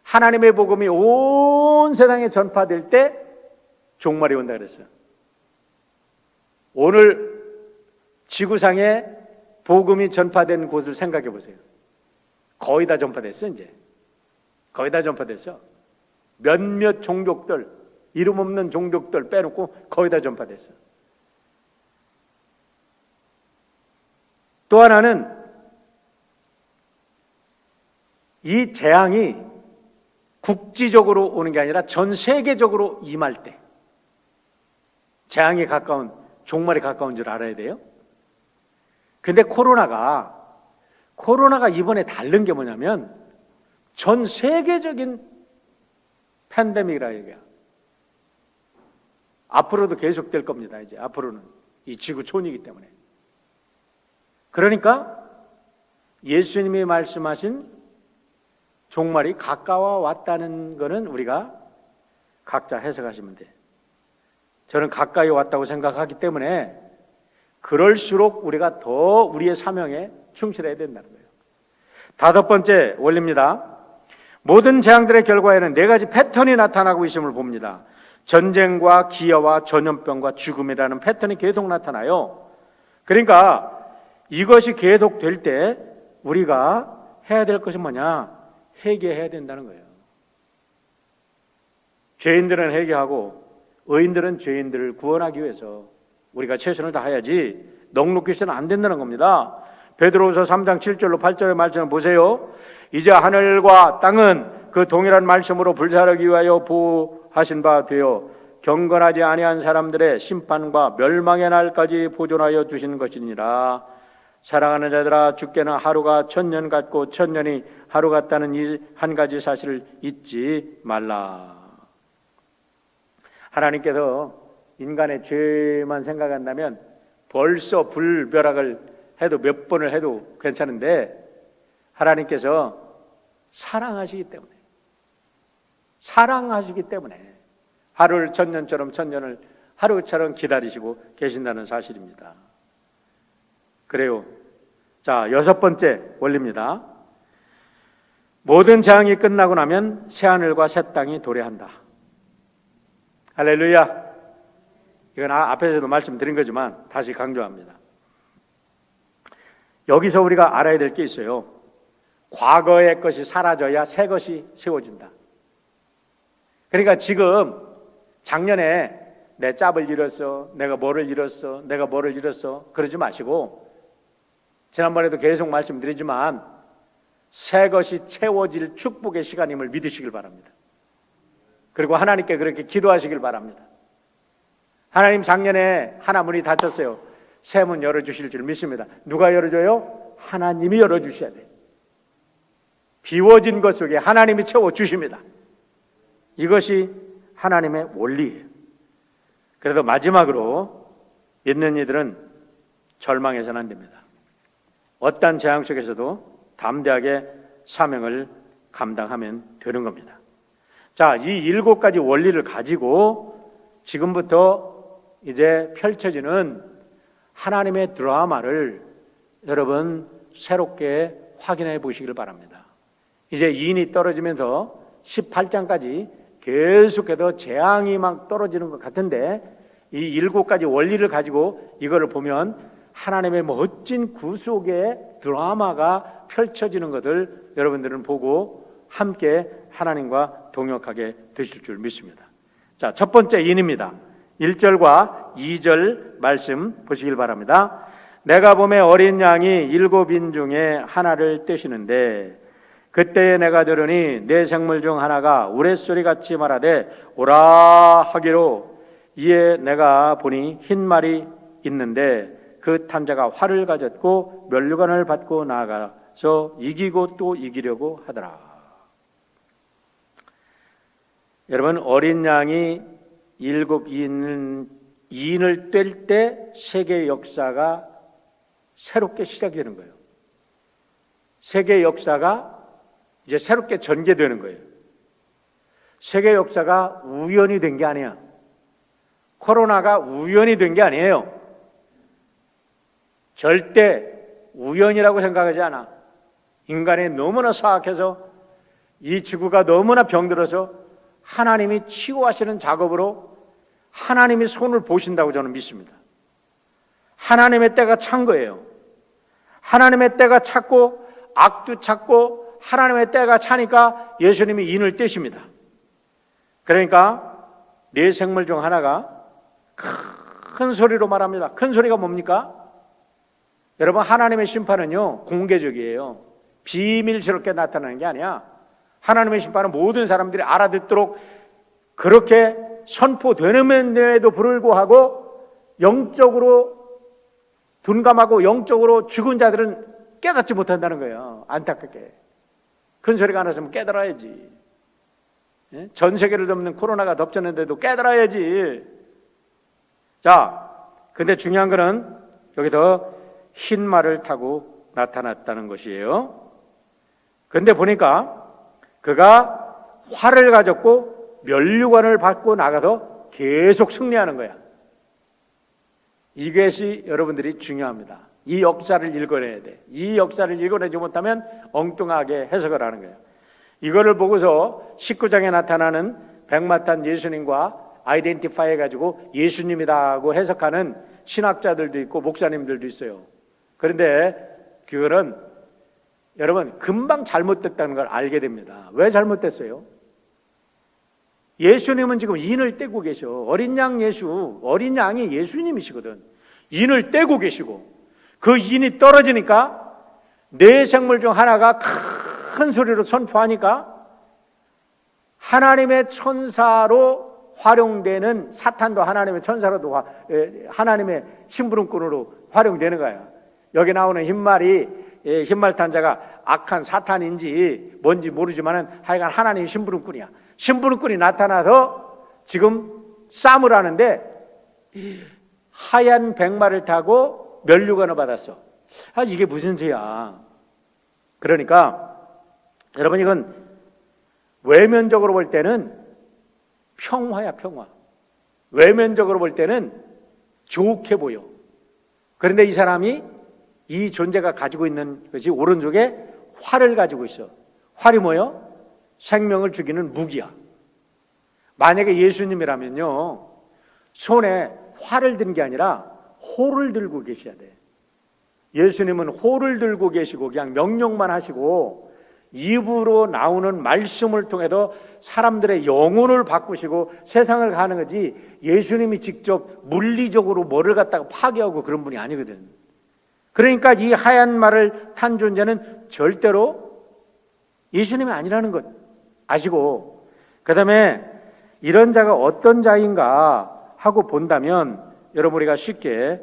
하나님의 복음이 온 세상에 전파될 때 종말이 온다 그랬어요. 오늘 지구상에 복음이 전파된 곳을 생각해 보세요. 거의 다 전파됐어. 이제 거의 다 전파됐어. 몇몇 종족들, 이름 없는 종족들 빼놓고 거의 다 전파됐어. 또 하나는 이 재앙이 국지적으로 오는 게 아니라 전 세계적으로 임할 때 재앙이 가까운, 종말이 가까운 줄 알아야 돼요. 근데 코로나가 이번에 다른 게 뭐냐면 전 세계적인 팬데믹이라 얘기야. 앞으로도 계속될 겁니다. 이제 앞으로는 이 지구 촌이기 때문에. 그러니까 예수님이 말씀하신 종말이 가까워 왔다는 것은 우리가 각자 해석하시면 돼요. 저는 가까이 왔다고 생각하기 때문에 그럴수록 우리가 더 우리의 사명에 충실해야 된다는 거예요. 5번째 원리입니다. 모든 재앙들의 결과에는 4가지 패턴이 나타나고 있음을 봅니다. 전쟁과 기아와 전염병과 죽음이라는 패턴이 계속 나타나요. 그러니까 이것이 계속될 때 우리가 해야 될 것이 뭐냐? 회개해야 된다는 거예요. 죄인들은 회개하고 의인들은 죄인들을 구원하기 위해서 우리가 최선을 다해야지 넉넉히 있어는 안 된다는 겁니다. 베드로후서 3장 7절로 8절의 말씀을 보세요. 이제 하늘과 땅은 그 동일한 말씀으로 불사르기 위하여 보호하신 바 되어 경건하지 아니한 사람들의 심판과 멸망의 날까지 보존하여 두시는 것이니라. 사랑하는 자들아, 주께는 하루가 1000년 같고 1000년이 하루 같다는 이 한 가지 사실을 잊지 말라. 하나님께서 인간의 죄만 생각한다면 벌써 불벼락을 해도 몇 번을 해도 괜찮은데 하나님께서 사랑하시기 때문에 하루를 1000년처럼 1000년을 하루처럼 기다리시고 계신다는 사실입니다. 그래요. 자, 6번째 원리입니다. 모든 재앙이 끝나고 나면 새하늘과 새 땅이 도래한다. 할렐루야. 이건 앞에서도 말씀드린 거지만 다시 강조합니다. 여기서 우리가 알아야 될 게 있어요. 과거의 것이 사라져야 새 것이 세워진다. 그러니까 지금 작년에 내 짭을 잃었어, 내가 뭐를 잃었어 그러지 마시고 지난번에도 계속 말씀드리지만 새 것이 채워질 축복의 시간임을 믿으시길 바랍니다. 그리고 하나님께 그렇게 기도하시길 바랍니다. 하나님, 작년에 하나 문이 닫혔어요. 새 문 열어주실 줄 믿습니다. 누가 열어줘요? 하나님이 열어주셔야 돼요. 비워진 것 속에 하나님이 채워주십니다. 이것이 하나님의 원리예요. 그래도 마지막으로 믿는 이들은 절망해서는 안 됩니다. 어떠한 재앙 속에서도 담대하게 사명을 감당하면 되는 겁니다. 자, 이 7가지 원리를 가지고 지금부터 이제 펼쳐지는 하나님의 드라마를 여러분 새롭게 확인해 보시길 바랍니다. 이제 2인이 떨어지면서 18장까지 계속해서 재앙이 막 떨어지는 것 같은데 이 7가지 원리를 가지고 이거를 보면 하나님의 멋진 구속의 드라마가 펼쳐지는 것을 여러분들은 보고 함께 하나님과 동역하게 되실 줄 믿습니다. 자, 첫 번째 인입니다. 1절과 2절 말씀 보시길 바랍니다. 내가 보매 어린 양이 7인 중에 하나를 떼시는데 그때에 내가 들으니 내 생물 중 하나가 우레소리같이 말하되 오라 하기로 이에 내가 보니 흰 말이 있는데 그 탄자가 활을 가졌고 면류관을 받고 나아가서 이기고 또 이기려고 하더라. 여러분, 어린 양이 7인을 뗄 때 세계 역사가 새롭게 시작이 되는 거예요. 세계 역사가 이제 새롭게 전개되는 거예요. 세계 역사가 우연이 된 게 아니야. 코로나가 우연이 된 게 아니에요. 절대 우연이라고 생각하지 않아. 인간이 너무나 사악해서 이 지구가 너무나 병들어서 하나님이 치유하시는 작업으로 하나님이 손을 보신다고 저는 믿습니다. 하나님의 때가 찬 거예요. 하나님의 때가 찼고 악도 찼고 하나님의 때가 차니까 예수님이 인을 떼십니다. 그러니까 네 생물 중 하나가 큰 소리로 말합니다. 큰 소리가 뭡니까? 여러분, 하나님의 심판은요 공개적이에요. 비밀스럽게 나타나는 게 아니야. 하나님의 심판은 모든 사람들이 알아듣도록 그렇게 선포되는데도 불구하고 영적으로 둔감하고 영적으로 죽은 자들은 깨닫지 못한다는 거예요. 안타깝게. 큰 소리가 안 났으면 깨달아야지. 전 세계를 덮는 코로나가 덮쳤는데도 깨달아야지. 자, 근데 중요한 거는 여기서 흰 말을 타고 나타났다는 것이에요. 그런데 보니까 그가 활을 가졌고 면류관을 받고 나가서 계속 승리하는 거야. 이것이 여러분들이 중요합니다. 이 역사를 읽어내야 돼. 이 역사를 읽어내지 못하면 엉뚱하게 해석을 하는 거예요. 이거를 보고서 19장에 나타나는 백마탄 예수님과 아이덴티파이 해가지고 예수님이라고 해석하는 신학자들도 있고 목사님들도 있어요. 그런데 그거는 여러분 금방 잘못됐다는 걸 알게 됩니다. 왜 잘못됐어요? 예수님은 지금 인을 떼고 계셔. 어린 양 예수, 어린 양이 예수님이시거든. 인을 떼고 계시고 그 인이 떨어지니까 네 생물 중 하나가 큰 소리로 선포하니까 하나님의 천사로 활용되는 사탄도 하나님의 천사로도 하나님의 심부름꾼으로 활용되는 거야. 여기 나오는 흰말 탄 자가 악한 사탄인지 뭔지 모르지만은 하여간 하나님의 심부름꾼이야. 심부름꾼이 나타나서 지금 싸움을 하는데 하얀 백마를 타고 면류관을 받았어. 이게 무슨 죄야? 그러니까 여러분 이건 외면적으로 볼 때는 평화야, 평화. 외면적으로 볼 때는 좋게 보여. 그런데 이 사람이 이 존재가 가지고 있는 것이 오른쪽에 활을 가지고 있어. 활이 뭐예요? 생명을 죽이는 무기야. 만약에 예수님이라면요, 손에 활을 든 게 아니라 호를 들고 계셔야 돼. 예수님은 호를 들고 계시고 그냥 명령만 하시고 입으로 나오는 말씀을 통해서 사람들의 영혼을 바꾸시고 세상을 가는 거지, 예수님이 직접 물리적으로 뭐를 갖다가 파괴하고 그런 분이 아니거든. 그러니까 이 하얀 말을 탄 존재는 절대로 예수님이 아니라는 것 아시고, 그 다음에 이런 자가 어떤 자인가 하고 본다면 여러분 우리가 쉽게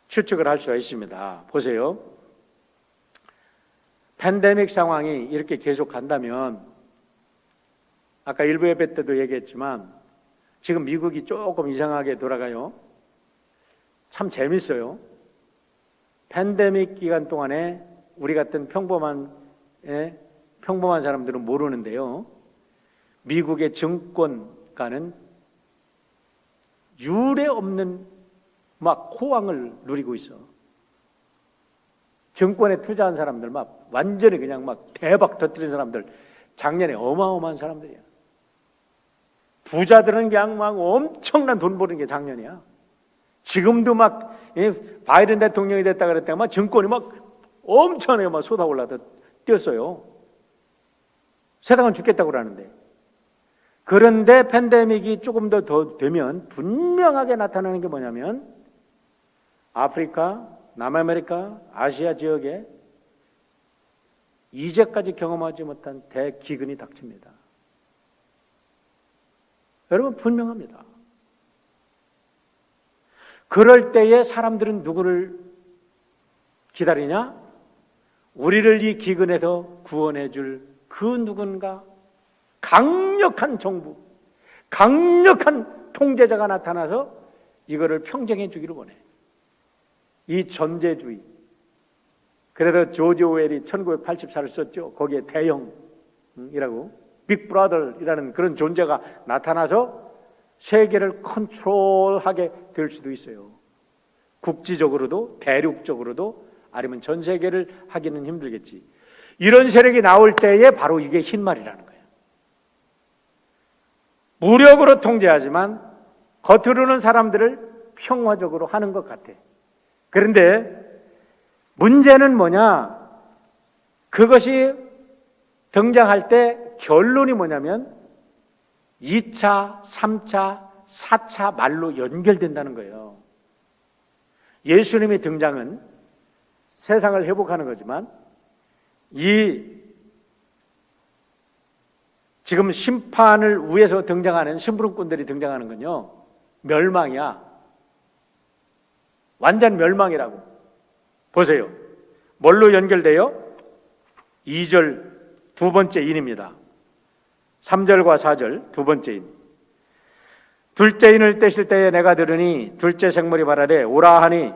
추측을 할 수가 있습니다. 보세요. 팬데믹 상황이 이렇게 계속 간다면, 아까 일부 예배 때도 얘기했지만 지금 미국이 조금 이상하게 돌아가요. 참 재밌어요. 팬데믹 기간 동안에 우리 같은 평범한 사람들은 모르는데요, 미국의 정권가는 유례 없는 막 호황을 누리고 있어. 정권에 투자한 사람들 막 완전히 그냥 막 대박 터뜨린 사람들, 작년에 어마어마한 사람들이야. 부자들은 그냥 막 엄청난 돈 버는 게 작년이야. 지금도 막 바이든 대통령이 됐다 그랬다가 막 정권이 막 엄청나게 막 쏟아올라서 뛰었어요. 세상은 죽겠다고 그러는데. 그런데 팬데믹이 조금 더 되면 분명하게 나타나는 게 뭐냐면 아프리카, 남아메리카, 아시아 지역에 이제까지 경험하지 못한 대기근이 닥칩니다. 여러분 분명합니다. 그럴 때에 사람들은 누구를 기다리냐? 우리를 이 기근에서 구원해 줄 그 누군가, 강력한 정부, 강력한 통제자가 나타나서 이거를 평정해 주기를 원해. 이 전제주의. 그래서 조지 오웰이 1984를 썼죠. 거기에 대형이라고, 빅브라더이라는 그런 존재가 나타나서 세계를 컨트롤하게 될 수도 있어요. 국지적으로도 대륙적으로도, 아니면 전 세계를 하기는 힘들겠지. 이런 세력이 나올 때에 바로 이게 흰말이라는 거예요. 무력으로 통제하지만 겉으로는 사람들을 평화적으로 하는 것 같아. 그런데 문제는 뭐냐? 그것이 등장할 때 결론이 뭐냐면 2차, 3차, 4차 말로 연결된다는 거예요. 예수님의 등장은 세상을 회복하는 거지만 지금 심판을 위해서 등장하는 심부름꾼들이 등장하는 건요, 멸망이야. 완전 멸망이라고. 보세요. 뭘로 연결돼요? 2절 두 번째 인입니다. 3절과 4절 두 번째 인. 둘째 인을 떼실 때에 내가 들으니 둘째 생물이 말하되 오라 하니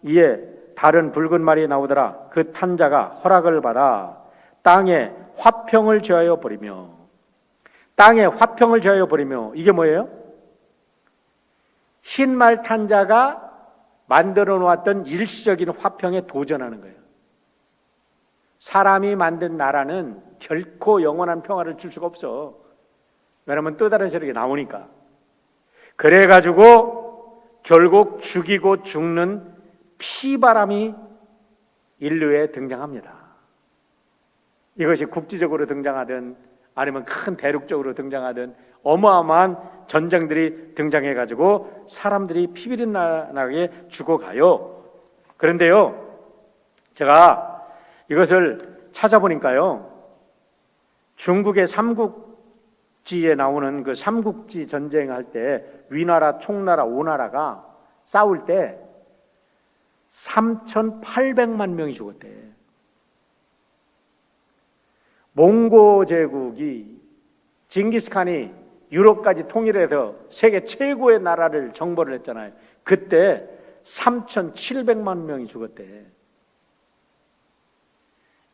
이에 다른 붉은 말이 나오더라. 그 탄 자가 허락을 받아 땅에 화평을 제하여 버리며, 땅에 화평을 제하여 버리며, 이게 뭐예요? 흰말 탄 자가 만들어 놓았던 일시적인 화평에 도전하는 거예요. 사람이 만든 나라는 결코 영원한 평화를 줄 수가 없어. 왜냐하면 또 다른 세력이 나오니까. 그래가지고 결국 죽이고 죽는 피바람이 인류에 등장합니다. 이것이 국지적으로 등장하든 아니면 큰 대륙적으로 등장하든 어마어마한 전쟁들이 등장해가지고 사람들이 피비린나게 죽어가요. 그런데요, 제가 이것을 찾아보니까요, 중국의 삼국지에 나오는 그 삼국지 전쟁할 때 위나라, 총나라, 오나라가 싸울 때 3,800만 명이 죽었대. 몽고 제국이 징기스칸이 유럽까지 통일해서 세계 최고의 나라를 정벌을 했잖아요. 그때 3,700만 명이 죽었대.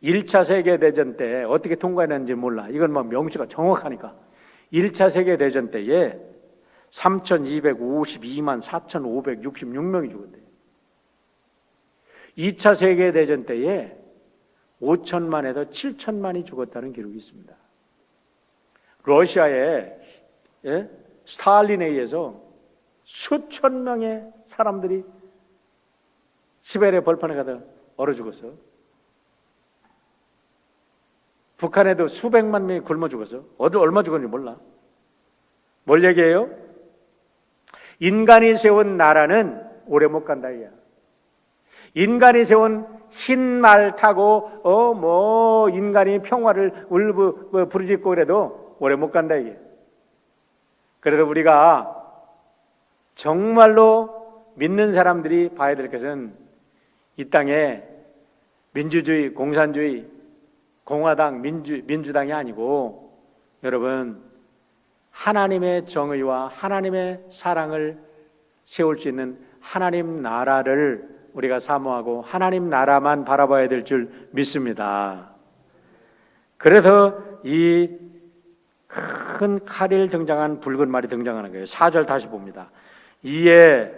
1차 세계대전 때 어떻게 통과했는지 몰라. 이건 뭐 명시가 정확하니까. 1차 세계대전 때에 3,252만 4,566명이 죽었대. 2차 세계대전 때에 5천만에서 7천만이 죽었다는 기록이 있습니다. 러시아의 스탈린에 의해서 수천 명의 사람들이 시베리아 벌판에 가다 얼어 죽었어. 북한에도 수백만 명이 굶어 죽었어. 얼마 죽었는지 몰라. 뭘 얘기해요? 인간이 세운 나라는 오래 못 간다 이야. 인간이 세운 흰 말 타고 인간이 평화를 부르짖고 그래도 오래 못 간다 이게. 그래서 우리가 정말로 믿는 사람들이 봐야 될 것은 이 땅에 민주주의, 공산주의, 공화당, 민주당이 아니고 여러분 하나님의 정의와 하나님의 사랑을 세울 수 있는 하나님 나라를 우리가 사모하고 하나님 나라만 바라봐야 될 줄 믿습니다. 그래서 이 큰 칼이 등장한 붉은 말이 등장하는 거예요. 4절 다시 봅니다. 이에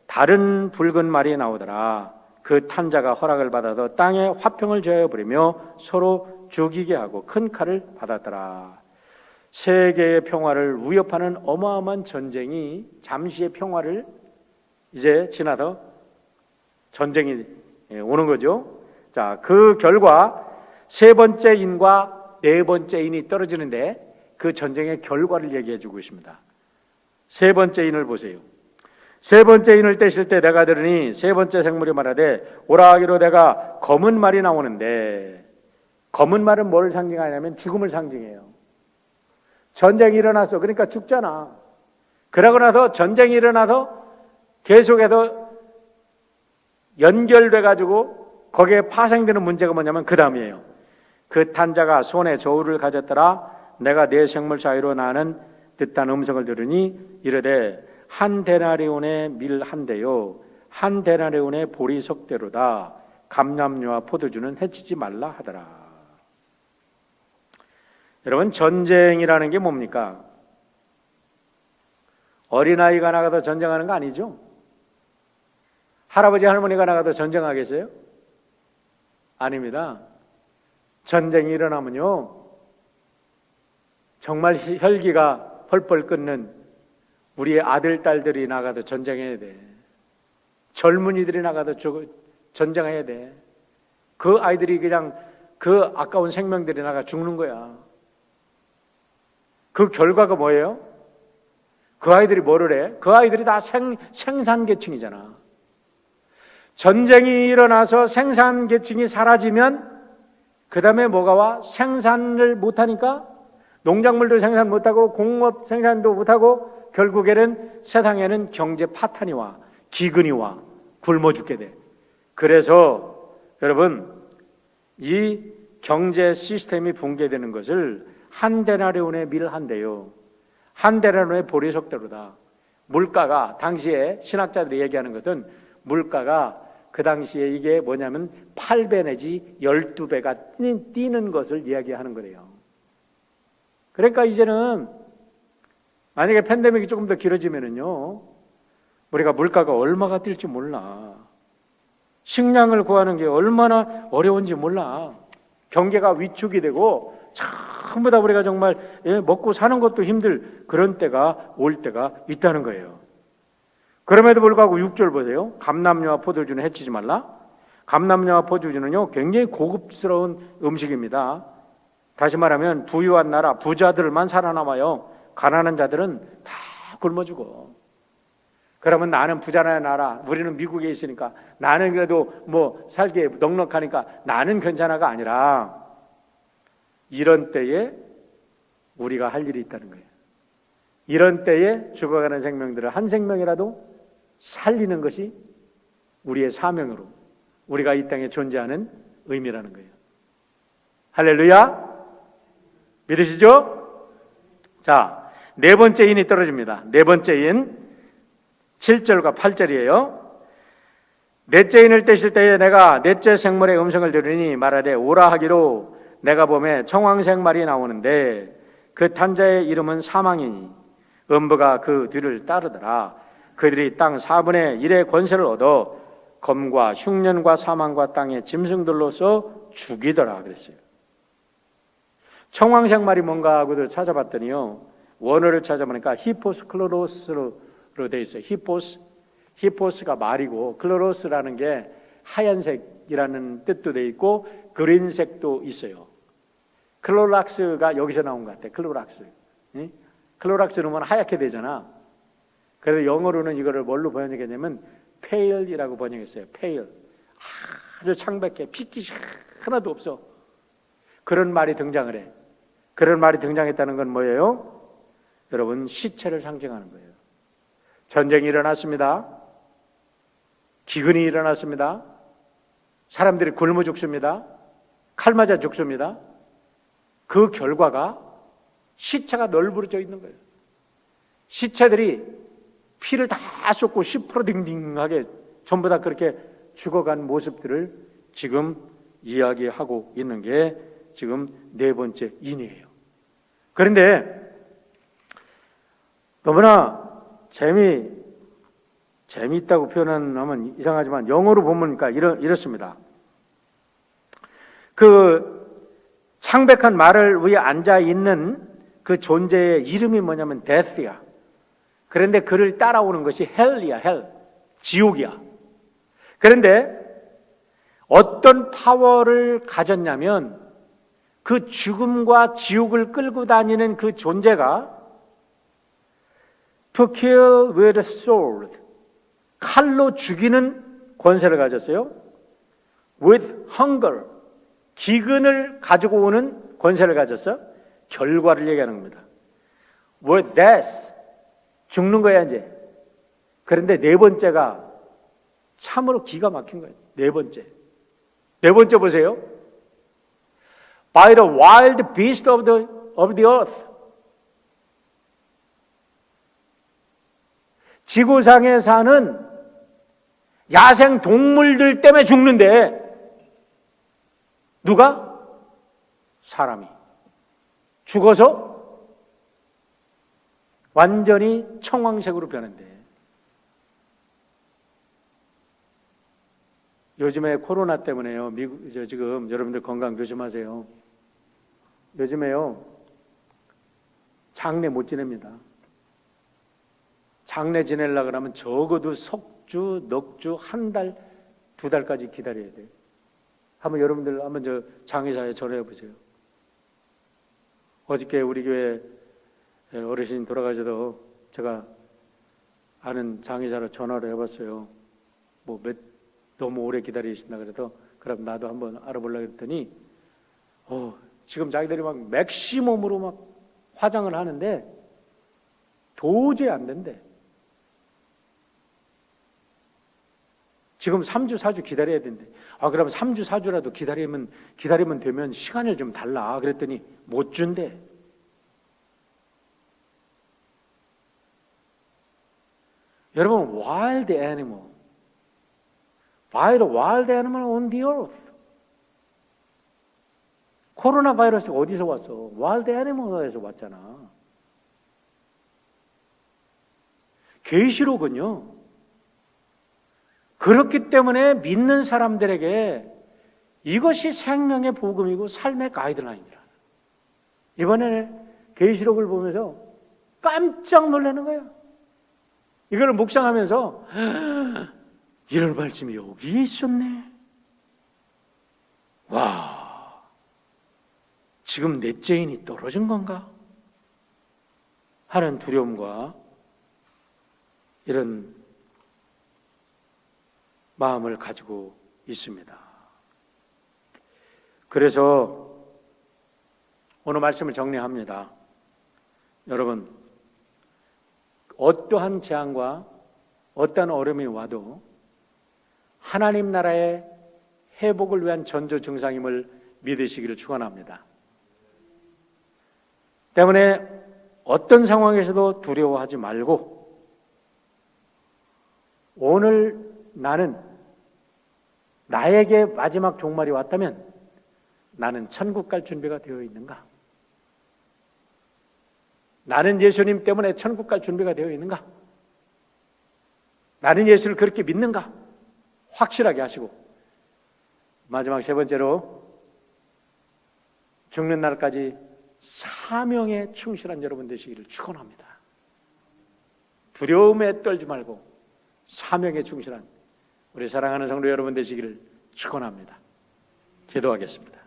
다른 붉은 말이 나오더라. 그 탄자가 허락을 받아서 땅에 화평을 제하여 버리며 서로 죽이게 하고 큰 칼을 받았더라. 세계의 평화를 위협하는 어마어마한 전쟁이 잠시의 평화를 이제 지나서 전쟁이 오는 거죠. 자, 그 결과 세 번째 인과 네 번째 인이 떨어지는데 그 전쟁의 결과를 얘기해 주고 있습니다. 세 번째 인을 보세요. 세 번째 인을 떼실 때 내가 들으니 세 번째 생물이 말하되 오라 하기로 내가 검은 말이 나오는데, 검은 말은 뭘 상징하냐면 죽음을 상징해요. 전쟁이 일어났어. 그러니까 죽잖아. 그러고 나서 전쟁이 일어나서 계속해서 연결돼 가지고 거기에 파생되는 문제가 뭐냐면 그 다음이에요. 그 탄자가 손에 저울을 가졌더라. 내가 내 생물 사이로 나는 듯한 음성을 들으니 이르되 한 데나리온의 밀 한 대요 한 데나리온의 보리 석대로다. 감람류와 포도주는 해치지 말라 하더라. 여러분, 전쟁이라는 게 뭡니까? 어린아이가 나가서 전쟁하는 거 아니죠? 할아버지 할머니가 나가서 전쟁하겠어요? 아닙니다. 전쟁이 일어나면요 정말 혈기가 펄펄 끓는 우리의 아들, 딸들이 나가서 전쟁해야 돼. 젊은이들이 나가서 전쟁해야 돼. 그 아이들이 그냥 그 아까운 생명들이 나가 죽는 거야. 그 결과가 뭐예요? 그 아이들이 뭐를 해? 그 아이들이 다 생산계층이잖아. 전쟁이 일어나서 생산계층이 사라지면 그 다음에 뭐가 와? 생산을 못하니까 농작물도 생산 못하고 공업 생산도 못하고 결국에는 세상에는 경제 파탄이 와, 기근이 와, 굶어 죽게 돼. 그래서 여러분, 이 경제 시스템이 붕괴되는 것을 한 데나리온의 밀 한 대요 한 데나리온의 보리 석대로다. 물가가 당시에 신학자들이 얘기하는 것은 물가가 그 당시에 이게 뭐냐면 8배 내지 12배가 뛰는 것을 이야기하는 거래요. 그러니까 이제는 만약에 팬데믹이 조금 더 길어지면은요, 우리가 물가가 얼마가 뛸지 몰라. 식량을 구하는 게 얼마나 어려운지 몰라. 경계가 위축이 되고 전부 다 우리가 정말 먹고 사는 것도 힘들 그런 때가 올 때가 있다는 거예요. 그럼에도 불구하고 6절 보세요. 감람류와 포도주는 해치지 말라. 감람류와 포도주는요 굉장히 고급스러운 음식입니다. 다시 말하면 부유한 나라 부자들만 살아남아요. 가난한 자들은 다 굶어 죽어. 그러면 나는 부자의 나라, 우리는 미국에 있으니까 나는 그래도 뭐 살기에 넉넉하니까 나는 괜찮아가 아니라 이런 때에 우리가 할 일이 있다는 거예요. 이런 때에 죽어가는 생명들을 한 생명이라도 살리는 것이 우리의 사명으로 우리가 이 땅에 존재하는 의미라는 거예요. 할렐루야! 믿으시죠? 자, 네 번째 인이 떨어집니다. 네 번째 인 7절과 8절이에요. 넷째 인을 떼실 때에 내가 넷째 생물의 음성을 들으니 말하되 오라 하기로 내가 보매 청황색 말이 나오는데 그 탄자의 이름은 사망이니 음부가 그 뒤를 따르더라. 그들이 땅 4분의 1의 권세를 얻어 검과 흉년과 사망과 땅의 짐승들로서 죽이더라 그랬어요. 청황색 말이 뭔가 하고도 찾아봤더니요, 원어를 찾아보니까 히포스 클로로스로 되어 있어요. 히포스가 말이고 클로로스라는 게 하얀색이라는 뜻도 되어 있고 그린색도 있어요. 클로락스가 여기서 나온 것 같아요. 클로락스. 클로락스 넣으면 하얗게 되잖아. 그래서 영어로는 이거를 뭘로 번역했냐면 pale이라고 번역했어요. pale. 아주 창백해. 핏기 하나도 없어. 그런 말이 등장을 해. 그런 말이 등장했다는 건 뭐예요? 여러분, 시체를 상징하는 거예요. 전쟁이 일어났습니다. 기근이 일어났습니다. 사람들이 굶어 죽습니다. 칼 맞아 죽습니다. 그 결과가 시체가 널브러져 있는 거예요. 시체들이 피를 다 쏟고 시퍼러딩딩하게 전부 다 그렇게 죽어간 모습들을 지금 이야기하고 있는 게 지금 네 번째 인이에요. 그런데 너무나 재미있다고 표현하면 이상하지만 영어로 보면 이렇습니다. 그 창백한 말을 위에 앉아 있는 그 존재의 이름이 뭐냐면 데스야. 그런데 그를 따라오는 것이 헬이야, 헬. 지옥이야. 그런데 어떤 파워를 가졌냐면 그 죽음과 지옥을 끌고 다니는 그 존재가 to kill with a sword, 칼로 죽이는 권세를 가졌어요. with hunger, 기근을 가지고 오는 권세를 가졌어. 결과를 얘기하는 겁니다. with death, 죽는 거야 이제. 그런데 네 번째가 참으로 기가 막힌 거예요. 네 번째 보세요. by the wild beast of the earth, 지구상에 사는 야생 동물들 때문에 죽는데 누가? 사람이 죽어서 완전히 청황색으로 변한대. 요즘에 코로나 때문에요. 지금 여러분들 건강 조심하세요. 요즘에요. 장례 못 지냅니다. 장례 지내려고 하면 적어도 석주, 넉주, 한 달, 두 달까지 기다려야 돼요. 여러분들 한번 저 장의사에 전화해 보세요. 어저께 우리 교회 어르신 돌아가셔도 제가 아는 장의사로 전화를 해봤어요. 너무 오래 기다리신다 그래서 그럼 나도 한번 알아보려고 했더니 지금 자기들이 막 맥시멈으로 막 화장을 하는데 도저히 안 된대. 지금 3주, 4주 기다려야 된대. 그럼 3주, 4주라도 기다리면 되면 시간을 좀 달라. 그랬더니 못 준대. 여러분, wild animal on the earth. 코로나 바이러스가 어디서 왔어? wild animal에서 왔잖아. 계시록은요, 그렇기 때문에 믿는 사람들에게 이것이 생명의 복음이고 삶의 가이드라인이라. 이번에 계시록을 보면서 깜짝 놀라는 거야. 이걸 묵상하면서 이런 말씀이 여기에 있었네. 와, 지금 내 죄인이 떨어진 건가? 하는 두려움과 이런 마음을 가지고 있습니다. 그래서 오늘 말씀을 정리합니다. 여러분, 어떠한 재앙과 어떠한 어려움이 와도 하나님 나라의 회복을 위한 전조 증상임을 믿으시기를 축원합니다. 때문에 어떤 상황에서도 두려워하지 말고 오늘 나는 나에게 마지막 종말이 왔다면 나는 천국 갈 준비가 되어 있는가? 나는 예수님 때문에 천국 갈 준비가 되어 있는가? 나는 예수를 그렇게 믿는가? 확실하게 하시고 마지막 세 번째로 죽는 날까지 사명에 충실한 여러분 되시기를 축원합니다. 두려움에 떨지 말고 사명에 충실한 우리 사랑하는 성도 여러분 되시기를 축원합니다. 기도하겠습니다.